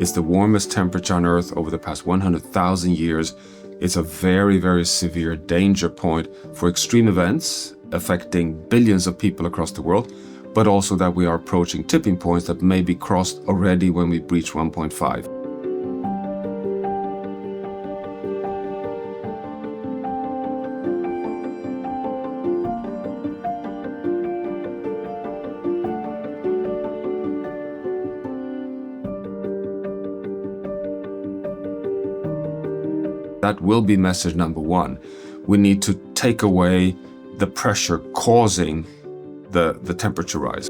It's the warmest temperature on Earth over the past 100,000 years. It's a very, very severe danger point for extreme events affecting billions of people across the world, but also that we are approaching tipping points that may be crossed already when we breach 1.5. That will be message number one. We need to take away the pressure causing the temperature rise.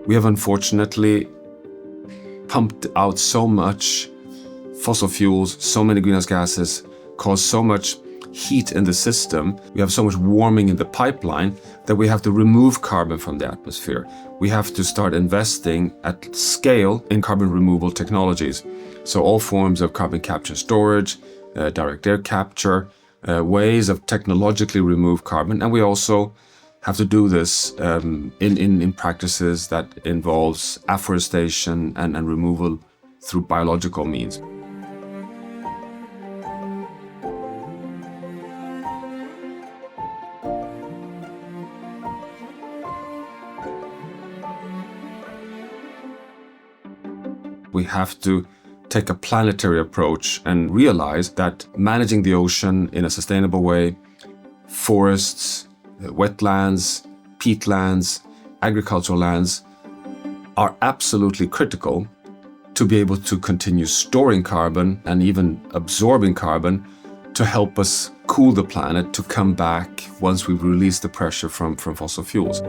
We have unfortunately pumped out so much fossil fuels, so many greenhouse gases, caused so much heat in the system, we have so much warming in the pipeline that we have to remove carbon from the atmosphere. We have to start investing at scale in carbon removal technologies. So all forms of carbon capture storage, direct air capture, ways of technologically remove carbon. And we also have to do this in practices that involves afforestation and removal through biological means. We have to take a planetary approach and realize that managing the ocean in a sustainable way, forests, wetlands, peatlands, agricultural lands are absolutely critical to be able to continue storing carbon and even absorbing carbon to help us cool the planet to come back once we've released the pressure from fossil fuels.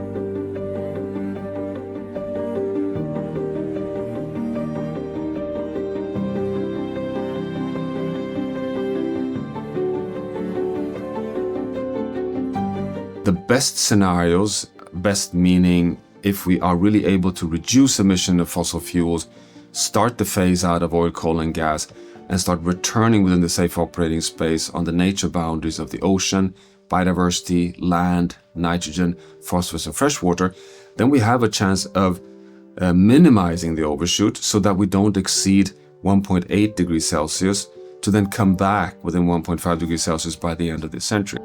The best scenarios, best meaning if we are really able to reduce emission of fossil fuels, start the phase out of oil, coal and gas, and start returning within the safe operating space on the nature boundaries of the ocean, biodiversity, land, nitrogen, phosphorus and fresh water, then we have a chance of minimizing the overshoot so that we don't exceed 1.8 degrees Celsius to then come back within 1.5 degrees Celsius by the end of this century.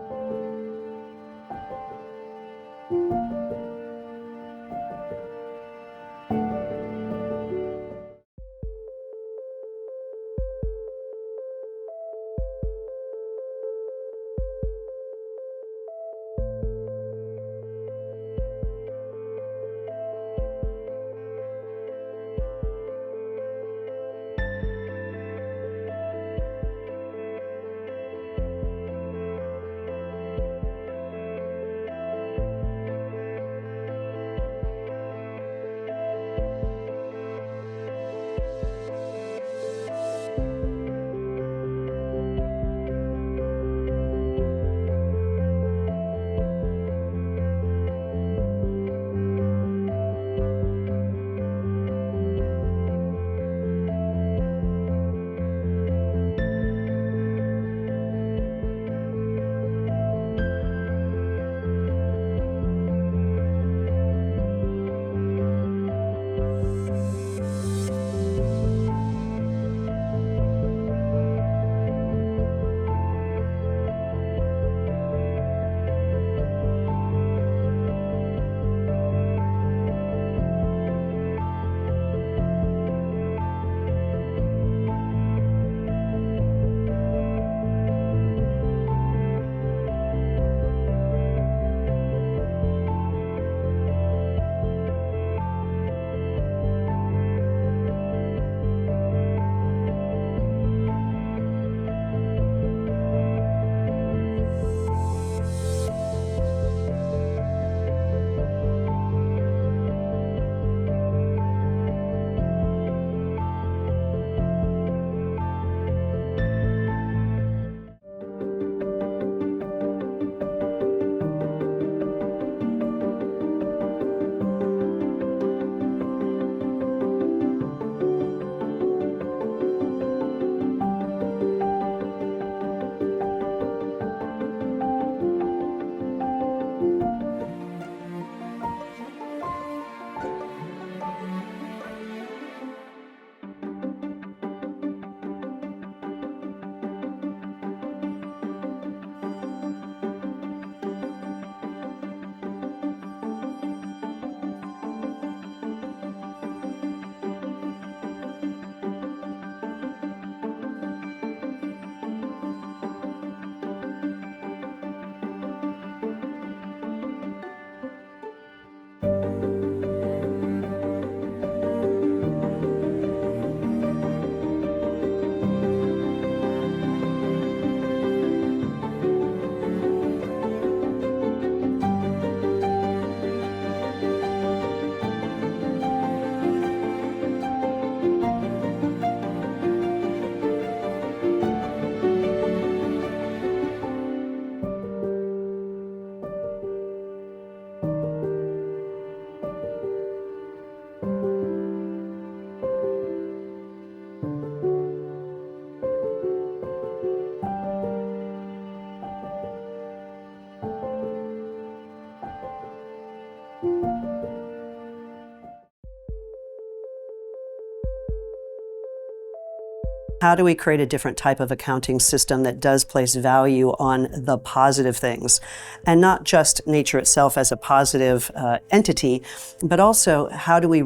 How do we create a different type of accounting system that does place value on the positive things, and not just nature itself as a positive entity, but also how do we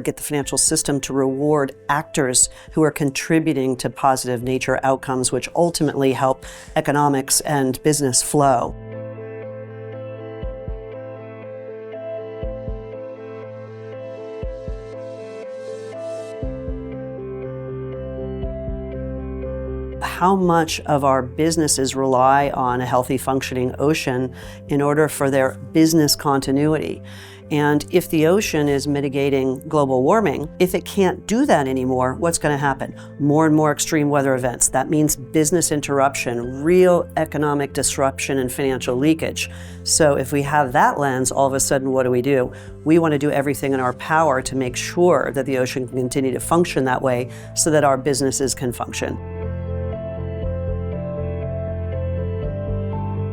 get the financial system to reward actors who are contributing to positive nature outcomes, which ultimately help economics and business flow. How much of our businesses rely on a healthy functioning ocean in order for their business continuity. And if the ocean is mitigating global warming, if it can't do that anymore, what's going to happen? More and more extreme weather events. That means business interruption, real economic disruption and financial leakage. So if we have that lens, all of a sudden, what do? We want to do everything in our power to make sure that the ocean can continue to function that way so that our businesses can function.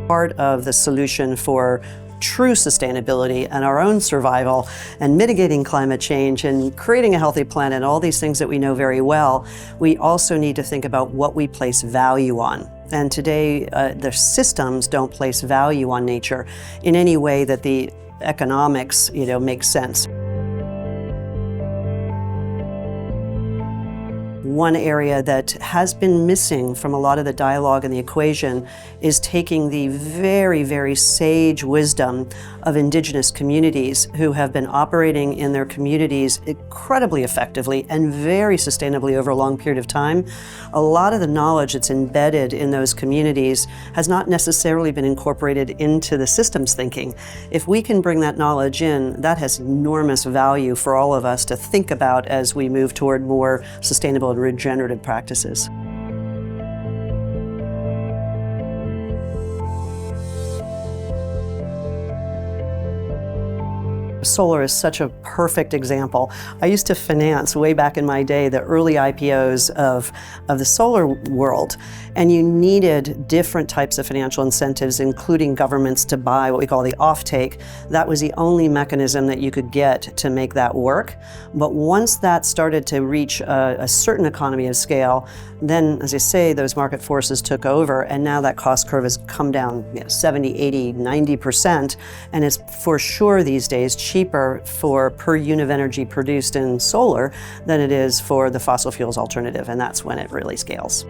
Part of the solution for true sustainability and our own survival and mitigating climate change and creating a healthy planet, all these things that we know very well, we also need to think about what we place value on. And today, the systems don't place value on nature in any way that the economics, makes sense. One area that has been missing from a lot of the dialogue and the equation is taking the very, very sage wisdom of indigenous communities who have been operating in their communities incredibly effectively and very sustainably over a long period of time. A lot of the knowledge that's embedded in those communities has not necessarily been incorporated into the systems thinking. If we can bring that knowledge in, that has enormous value for all of us to think about as we move toward more sustainable and regenerative practices. Solar is such a perfect example. I used to finance, way back in my day, the early IPOs of the solar world, and you needed different types of financial incentives, including governments, to buy what we call the offtake. That was the only mechanism that you could get to make that work. But once that started to reach a certain economy of scale, then, as I say, those market forces took over, and now that cost curve has come down 70, 80, 90%, and it's for sure these days cheaper for per unit of energy produced in solar than it is for the fossil fuels alternative, and that's when it really scales.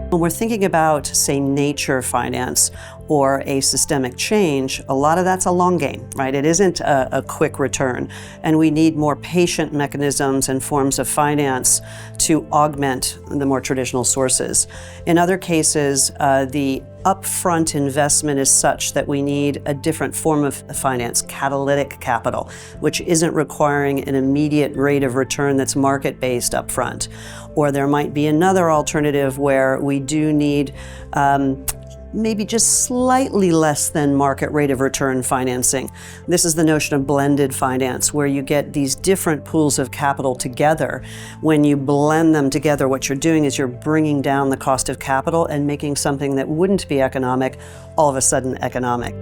When we're thinking about, say, nature finance or a systemic change, a lot of that's a long game, right? It isn't a quick return. And we need more patient mechanisms and forms of finance to augment the more traditional sources. In other cases, the upfront investment is such that we need a different form of finance, catalytic capital, which isn't requiring an immediate rate of return that's market-based upfront. Or there might be another alternative where we do need maybe just slightly less than market rate of return financing. This is the notion of blended finance, where you get these different pools of capital together. When you blend them together, what you're doing is you're bringing down the cost of capital and making something that wouldn't be economic all of a sudden economic.